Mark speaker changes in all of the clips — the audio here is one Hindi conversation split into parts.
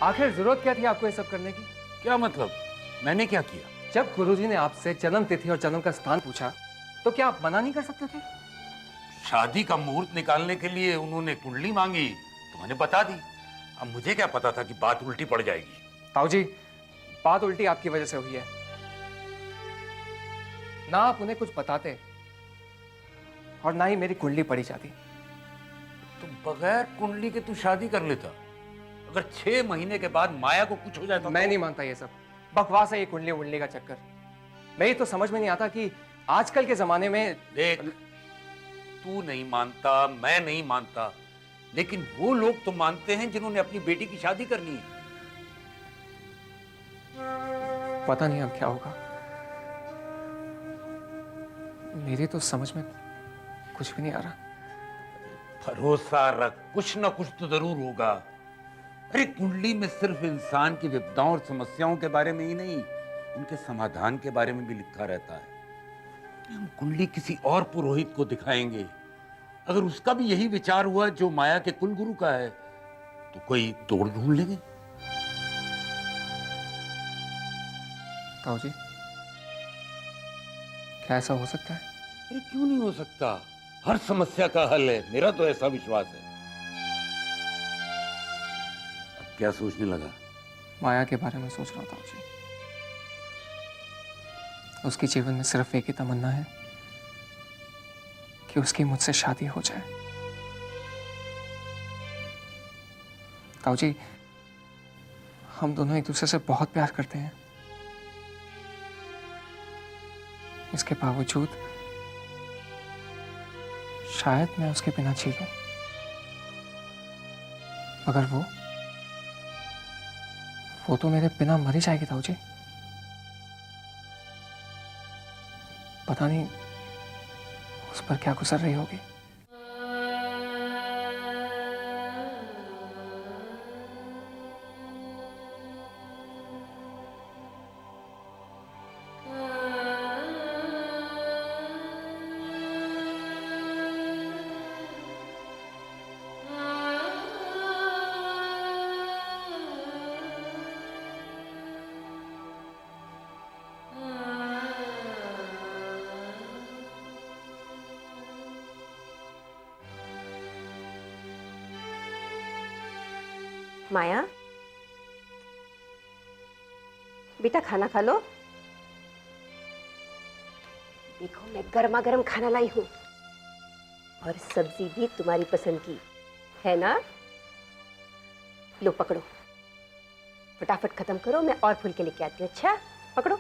Speaker 1: आखिर जरूरत क्या थी आपको ये सब करने की?
Speaker 2: क्या मतलब? मैंने क्या किया?
Speaker 1: जब गुरुजी ने आपसे जन्म तिथि और जन्म का स्थान पूछा तो क्या आप मना नहीं कर सकते थे?
Speaker 2: शादी का मुहूर्त निकालने के लिए उन्होंने कुंडली मांगी तो मैंने बता दी। अब मुझे क्या पता था कि बात उल्टी पड़ जाएगी।
Speaker 1: ताऊ जी, बात उल्टी आपकी वजह से हुई है। ना आप उन्हें कुछ बताते और ना ही मेरी कुंडली पड़ी जाती।
Speaker 2: तो बगैर कुंडली के तू शादी कर लेता? अगर 6 महीने के बाद माया को कुछ हो जाता
Speaker 1: मैं
Speaker 2: तो?
Speaker 1: नहीं मानता ये सब, बकवास है ये कुंडली उंडली का चक्कर। मैं ये तो समझ में नहीं आता कि आजकल के जमाने में।
Speaker 2: देख, तू नहीं मानता, मैं नहीं मानता, लेकिन वो लोग तो मानते हैं जिन्होंने अपनी बेटी की शादी करनी है।
Speaker 1: पता नहीं अब क्या होगा। मेरी तो समझ में कुछ भी नहीं आ रहा।
Speaker 2: भरोसा रख, कुछ ना कुछ तो जरूर होगा। अरे कुंडली में सिर्फ इंसान की विपदाओं और समस्याओं के बारे में ही नहीं, उनके समाधान के बारे में भी लिखा रहता है। हम कुंडली किसी और पुरोहित को दिखाएंगे, अगर उसका भी यही विचार हुआ जो माया के कुल गुरु का है, तो कोई तोड़ ढूंढ लेंगे।
Speaker 1: ताऊ जी, क्या ऐसा हो सकता है?
Speaker 2: अरे क्यों नहीं हो सकता? हर समस्या का हल है, मेरा तो ऐसा विश्वास है। अब क्या सोचने लगा?
Speaker 1: माया के बारे में सोच रहा था जी। उसके जीवन में सिर्फ एक ही तमन्ना है कि उसकी मुझसे शादी हो जाए। ताऊ जी, हम दोनों एक दूसरे से बहुत प्यार करते हैं। इसके बावजूद शायद मैं उसके बिना जी लूं, मगर वो तो मेरे बिना मर ही जाएगी ताऊ जी। पता नहीं उस पर क्या गुजर रही होगी।
Speaker 3: माया, बेटा खाना खा लो। देखो मैं गर्मा गर्म खाना लाई हूं और सब्जी भी तुम्हारी पसंद की है ना। लो पकड़ो, फटाफट खत्म करो, मैं और फुल के लेके आती हूँ। अच्छा पकड़ो।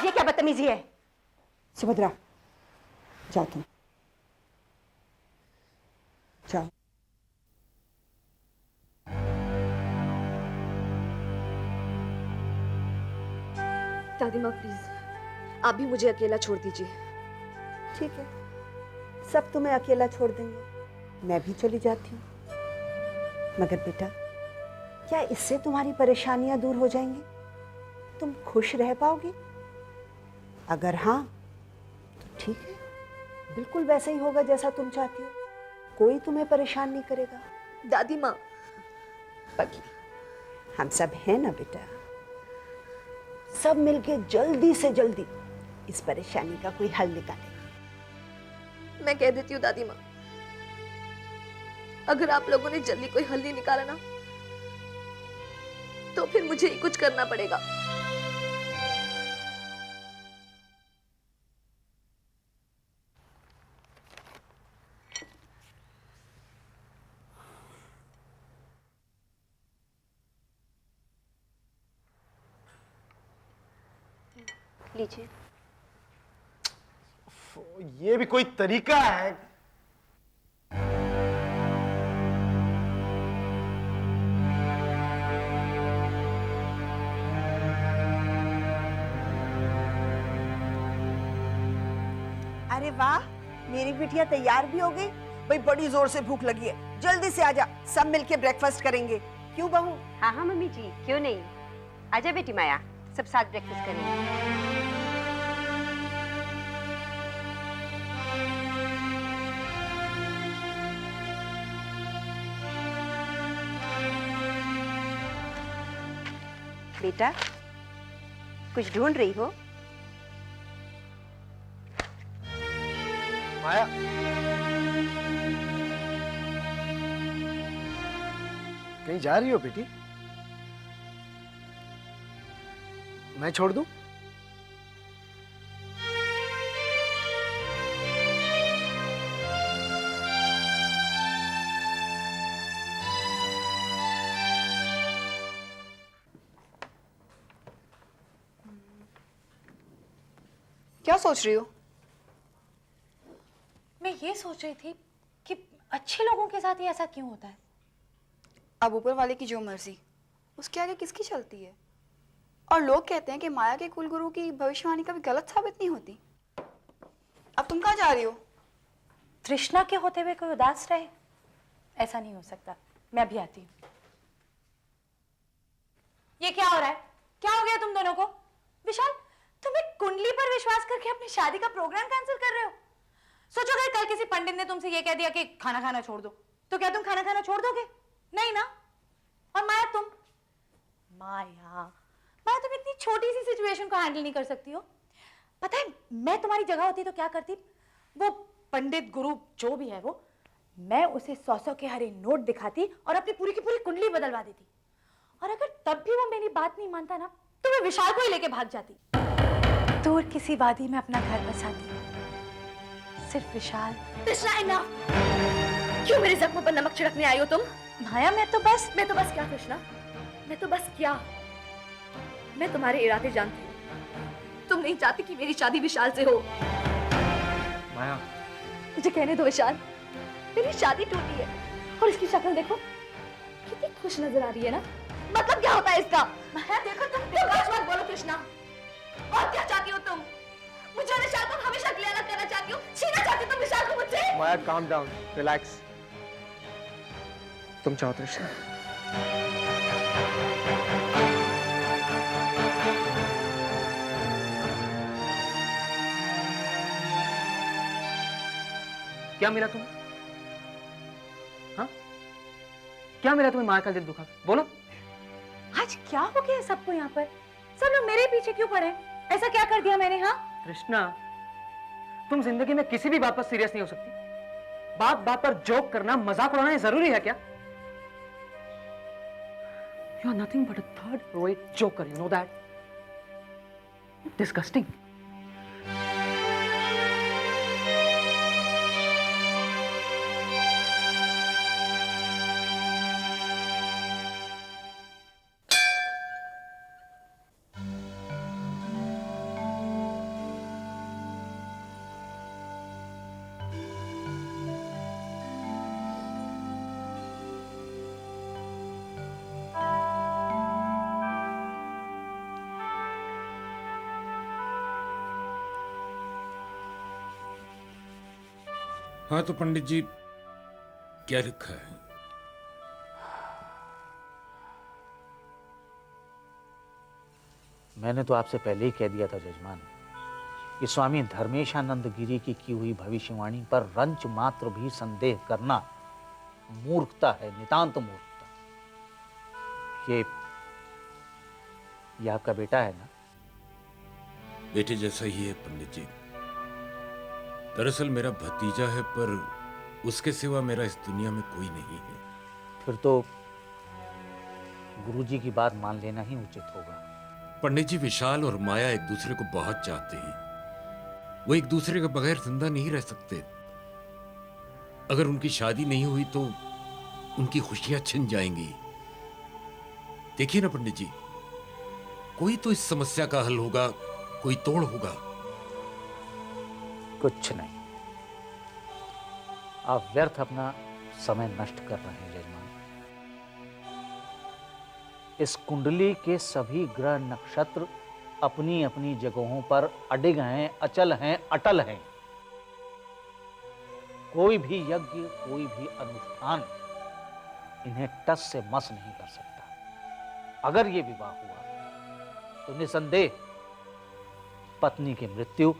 Speaker 3: ये क्या बदतमीजी है?
Speaker 4: सुभद्रा, जाओ तुम, जाओ।
Speaker 5: दादी माँ प्लीज, आप भी मुझे अकेला छोड़ दीजिए।
Speaker 4: ठीक है, सब तुम्हें अकेला छोड़ देंगे, मैं भी चली जाती हूँ। मगर बेटा, क्या इससे तुम्हारी परेशानियां दूर हो जाएंगी? तुम खुश रह पाओगे? अगर हाँ तो ठीक है, बिल्कुल वैसा ही होगा जैसा तुम चाहती हो। कोई तुम्हें परेशान नहीं करेगा।
Speaker 5: दादी माँ,
Speaker 4: बाकी हम सब हैं ना बेटा, सब मिलके जल्दी से जल्दी इस परेशानी का कोई हल निकालेंगे।
Speaker 5: मैं कह देती हूँ दादी माँ, अगर आप लोगों ने जल्दी कोई हल नहीं निकाला ना, तो फिर मुझे ही कुछ करना पड़ेगा।
Speaker 3: लीजिए।
Speaker 6: ये भी कोई तरीका है?
Speaker 4: अरे वाह, मेरी बिटिया तैयार भी हो गई। भाई बड़ी जोर से भूख लगी है, जल्दी से आजा, सब मिलके ब्रेकफास्ट करेंगे। क्यों बहू?
Speaker 3: हाँ हाँ मम्मी जी, क्यों नहीं। आजा बेटी माया, सब साथ ब्रेकफास्ट करेंगे। बेटा, कुछ ढूंढ रही हो?
Speaker 6: माया, कहीं जा रही हो बेटी? मैं छोड़ दूं?
Speaker 5: क्या सोच रही हो?
Speaker 7: मैं ये सोच रही थी कि अच्छे लोगों के साथ ही ऐसा क्यों होता है।
Speaker 5: अब ऊपर वाले की जो मर्जी, उसके आगे किसकी चलती है? और लोग कहते हैं कि माया के कुलगुरु की भविष्यवाणी कभी गलत साबित नहीं होती। अब तुम कहाँ जा रही हो?
Speaker 7: तृष्णा के होते हुए कोई उदास रहे, ऐसा नहीं हो सकता। मैं अभी आती हूँ। ये क्या हो रहा है? क्या हो गया तुम दोनों को? विशाल, तुम एक कुंडली पर विश्वास करके अपनी शादी का प्रोग्राम कैंसिल कर रहे हो। सोचो अगर कल किसी पंडित ने तुमसे ये कह दिया कि खाना खाना छोड़ दो, तो क्या तुम खाना खाना छोड़ दोगे? नहीं ना। और माया, तुम माया तुम इतनी छोटी सी सिचुएशन को हैंडल नहीं कर सकती हो। पता है, मैं तुम्हारी जगह होती तो क्या करती? वो पंडित गुरु जो भी है वो, मैं उसे 100 के हरे नोट दिखाती और अपनी पूरी की पूरी कुंडली बदलवा देती। और अगर तब भी वो मेरी बात नहीं मानता ना, तो मैं विशाल को ही लेके भाग जाती, दूर किसी वादी में अपना घर बसाती। सिर्फ विशाल।
Speaker 5: कृष्णा, इनफ! क्यों मेरे जख्मों पर नमक छिड़कने आई हो तुम?
Speaker 7: माया, मैं तो बस
Speaker 5: क्या कृष्णा? मैं तो बस क्या? मैं तुम्हारे इरादे जानती हूँ। तुम नहीं चाहती कि मेरी शादी विशाल से हो।
Speaker 1: माया,
Speaker 5: मुझे कहने दो विशाल, मेरी शादी टूटी है और इसकी शक्ल देखो, कितनी खुश नजर आ रही है ना। मतलब क्या होता है इसका? देखो तुम मत बोलो कृष्णा। और क्या चाहती हो तुम? मुझे और विशाल को हमेशा के लिए अलग करना चाहती हो? छीनना चाहती हो तुम विशाल को मुझसे?
Speaker 1: माया, काम डाउन, रिलैक्स। तुम चाहो तृष्णा? क्या मिला तुम्हें? हाँ? क्या मिला तुम्हें माया का दिल दुखा? बोलो।
Speaker 7: आज क्या हो गया है सबको यहाँ पर? सब लोग मेरे पीछे क्यों पड़े? ऐसा क्या कर दिया मैंने? हाँ
Speaker 1: कृष्णा, तुम जिंदगी में किसी भी बात पर सीरियस नहीं हो सकती। बात बात पर जोक करना, मजाक उड़ाना जरूरी है क्या? You are nothing but a third-rate joker, you know that? Disgusting.
Speaker 2: हाँ तो पंडित जी, क्या लिखा है?
Speaker 8: मैंने तो आपसे पहले ही कह दिया था जजमान कि स्वामी धर्मेशानंद गिरी की हुई भविष्यवाणी पर रंच मात्र भी संदेह करना मूर्खता है, नितांत मूर्खता। ये आपका बेटा है ना?
Speaker 2: बेटे जैसा ही है पंडित जी। दरअसल मेरा भतीजा है, पर उसके सिवा मेरा इस दुनिया में कोई नहीं है।
Speaker 8: फिर तो गुरुजी की बात मान लेना ही उचित होगा।
Speaker 2: पंडित जी, विशाल और माया एक दूसरे को बहुत चाहते हैं। वो एक दूसरे के बगैर जिंदा नहीं रह सकते। अगर उनकी शादी नहीं हुई तो उनकी खुशियां छिन जाएंगी। देखिए ना पंडित जी, कोई तो इस समस्या का हल होगा, कोई तोड़ होगा।
Speaker 8: कुछ नहीं, आप व्यर्थ अपना समय नष्ट कर रहे हैं जजमान। इस कुंडली के सभी ग्रह नक्षत्र अपनी अपनी जगहों पर अडिग हैं, अचल हैं, अटल हैं। कोई भी यज्ञ, कोई भी अनुष्ठान इन्हें टस से मस नहीं कर सकता। अगर ये विवाह हुआ तो निसंदेह पत्नी की मृत्यु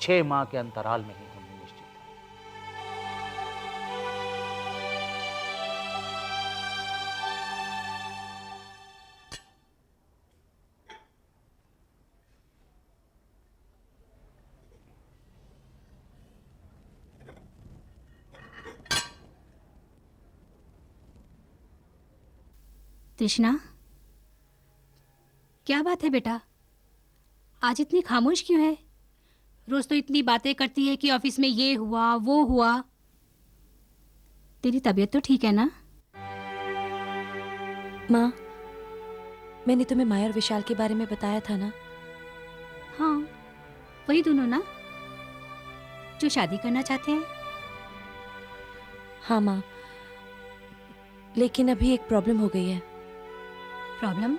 Speaker 8: 6 माह के अंतराल में ही होनी निश्चित है।
Speaker 9: तृष्णा, क्या बात है बेटा? आज इतनी खामोश क्यों है? रोज तो इतनी बातें करती है कि ऑफिस में ये हुआ वो हुआ। तेरी तबीयत तो ठीक है ना?
Speaker 10: माँ, मैंने तुम्हें माया और विशाल के बारे में बताया था ना?
Speaker 9: हाँ, वही दोनों ना जो शादी करना चाहते हैं।
Speaker 10: हाँ माँ, लेकिन अभी एक प्रॉब्लम हो गई है।
Speaker 9: प्रॉब्लम?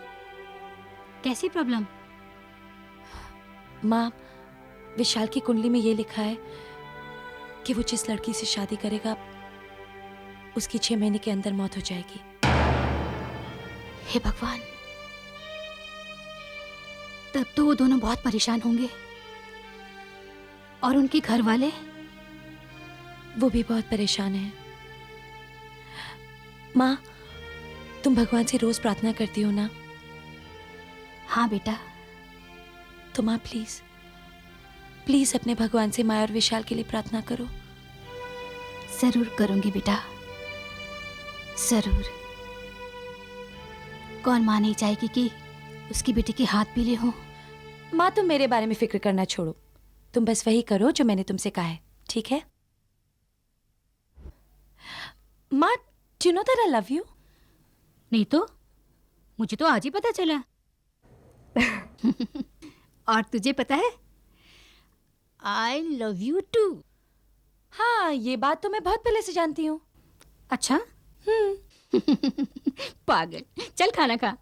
Speaker 9: कैसी प्रॉब्लम?
Speaker 10: माँ, विशाल की कुंडली में ये लिखा है कि वो जिस लड़की से शादी करेगा उसकी 6 महीने के अंदर मौत हो जाएगी।
Speaker 9: हे भगवान, तब तो वो दोनों बहुत परेशान होंगे। और उनके घर वाले?
Speaker 10: वो भी बहुत परेशान है। माँ, तुम भगवान से रोज प्रार्थना करती हो ना?
Speaker 9: हाँ बेटा।
Speaker 10: तो माँ प्लीज प्लीज अपने भगवान से माया और विशाल के लिए प्रार्थना करो।
Speaker 9: जरूर करूंगी बेटा, जरूर। कौन माँ नहीं चाहेगी कि उसकी बेटी के हाथ पीले हों?
Speaker 10: माँ, तुम मेरे बारे में फिक्र करना छोड़ो, तुम बस वही करो जो मैंने तुमसे कहा है, ठीक है? माँ, do you know that I love you?
Speaker 9: नहीं तो मुझे तो आज ही पता चला। और तुझे पता है? I love you too.
Speaker 10: हाँ, ये बात तो मैं बहुत पहले से जानती हूँ।
Speaker 9: अच्छा? पागल, चल खाना खा।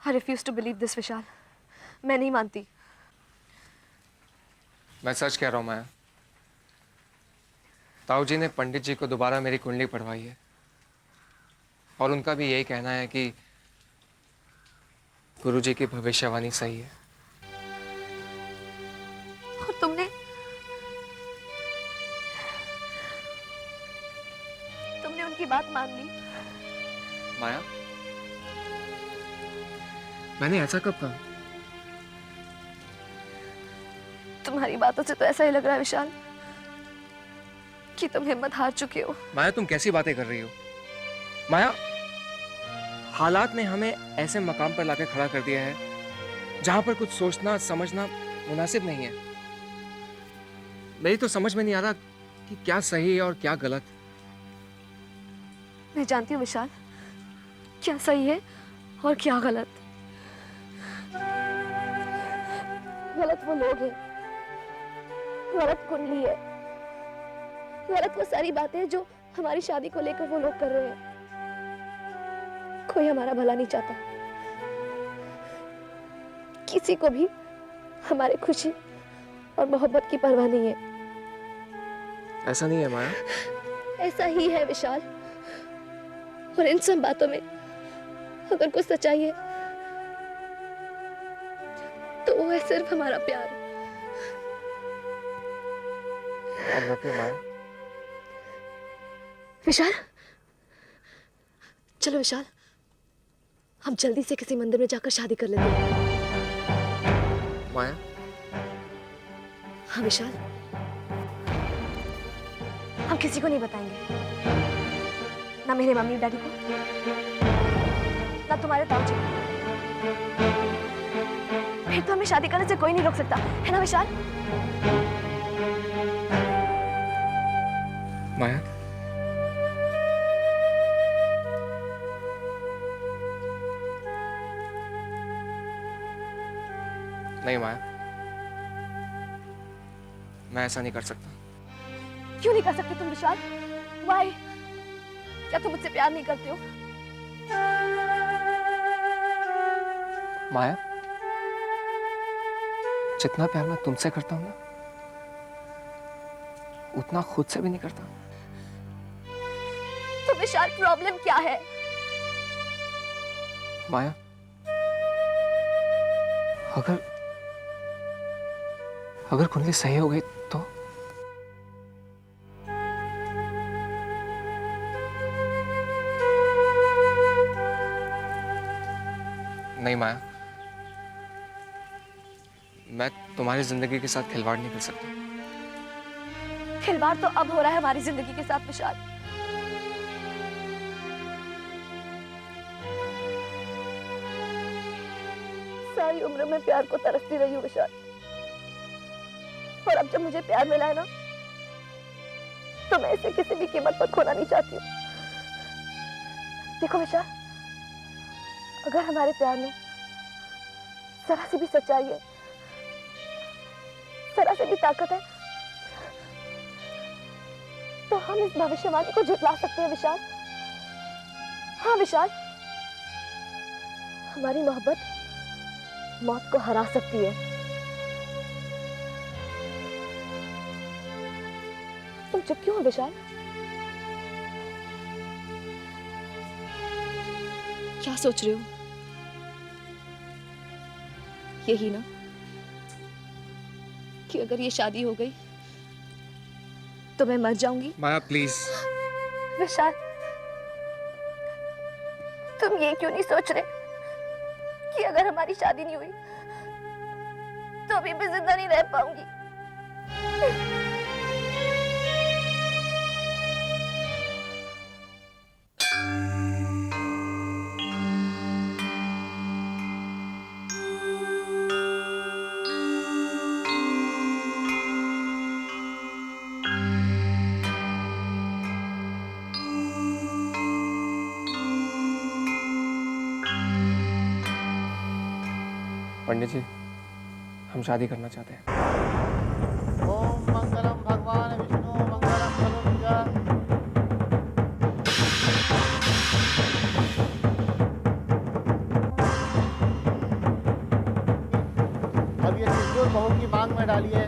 Speaker 5: I refuse to believe this, विशाल। मैं नहीं मानती।
Speaker 11: मैं सच कह रहा हूँ माया। ताऊ जी ने पंडित जी को दोबारा मेरी कुंडली पढ़वाई है और उनका भी यही कहना है कि गुरुजी की भविष्यवाणी सही है।
Speaker 5: और तुमने उनकी बात मान ली?
Speaker 11: माया, मैंने ऐसा कब कहा?
Speaker 5: तुम्हारी बातों से तो ऐसा ही लग रहा है विशाल कि तुम हिम्मत हार चुके हो।
Speaker 11: माया, तुम कैसी बातें कर रही हो? माया, हालात ने हमें ऐसे मकाम पर लाकर खड़ा कर दिया है जहां पर कुछ सोचना समझना मुनासिब नहीं है। मेरी तो समझ में नहीं आ रहा कि क्या सही है और क्या गलत।
Speaker 5: मैं जानती हूँ विशाल, क्या सही है और क्या गलत। गलत वो लोग हैं, गलत कुंडली है, गलत वो सारी बातें जो हमारी शादी को लेकर वो लोग कर रहे हैं। कोई हमारा भला नहीं चाहता, किसी को भी हमारी खुशी और मोहब्बत की परवाह नहीं है।
Speaker 11: ऐसा नहीं है माया।
Speaker 5: ऐसा ही है विशाल। और इन सब बातों में अगर कुछ सच्चाई है तो वो है सिर्फ हमारा प्यार।
Speaker 11: I love you, माया।
Speaker 5: विशाल, चलो विशाल, हम जल्दी से किसी मंदिर में जाकर शादी कर लेते हैं।
Speaker 11: माया,
Speaker 5: हाँ विशाल, हम किसी को नहीं बताएंगे, ना मेरे मम्मी डैडी को, ना तुम्हारे ताऊ जी को। फिर तो हमें शादी करने से कोई नहीं रोक सकता, है ना विशाल?
Speaker 11: माया, नहीं माया, मैं ऐसा नहीं कर सकता।
Speaker 5: क्यों नहीं कर सकते तुम विशाल? Why? क्या तुम मुझसे प्यार नहीं करते हो?
Speaker 11: माया, जितना प्यार मैं तुमसे करता हूं ना, उतना खुद से भी नहीं करता।
Speaker 5: तो विशाल, प्रॉब्लम क्या है?
Speaker 11: माया, अगर कुंडली सही हो गई तो? नहीं माया, मैं तुम्हारी जिंदगी के साथ खिलवाड़ नहीं कर सकता।
Speaker 5: खिलवाड़ तो अब हो रहा है हमारी जिंदगी के साथ विशाल। सारी उम्र में प्यार को तरसती रही हूँ विशाल, और अब जब मुझे प्यार मिला है ना, तो मैं इसे किसी भी कीमत पर खोना नहीं चाहती हूँ। देखो विशाल, अगर हमारे प्यार में जरा सी भी सच्चाई है, जरा सी भी ताकत है, तो हम इस भविष्यवाणी को झुठला सकते हैं विशाल। हाँ विशाल, हमारी मोहब्बत मौत को हरा सकती है। तुम चुप क्यों हो विशाल? क्या सोच रहे हो? यही ना कि अगर ये शादी हो गई तो मैं मर जाऊंगी।
Speaker 11: माया प्लीज।
Speaker 5: विशाल, तुम ये क्यों नहीं सोच रहे कि अगर हमारी शादी नहीं हुई तो अभी भी जिंदा नहीं रह पाऊंगी?
Speaker 11: पंडित जी, हम शादी करना चाहते हैं।
Speaker 6: ओम मंगलम भगवान विष्णु मंगलम धनुर्जा। अब ये सिंदूर बहू की मांग में डालिए।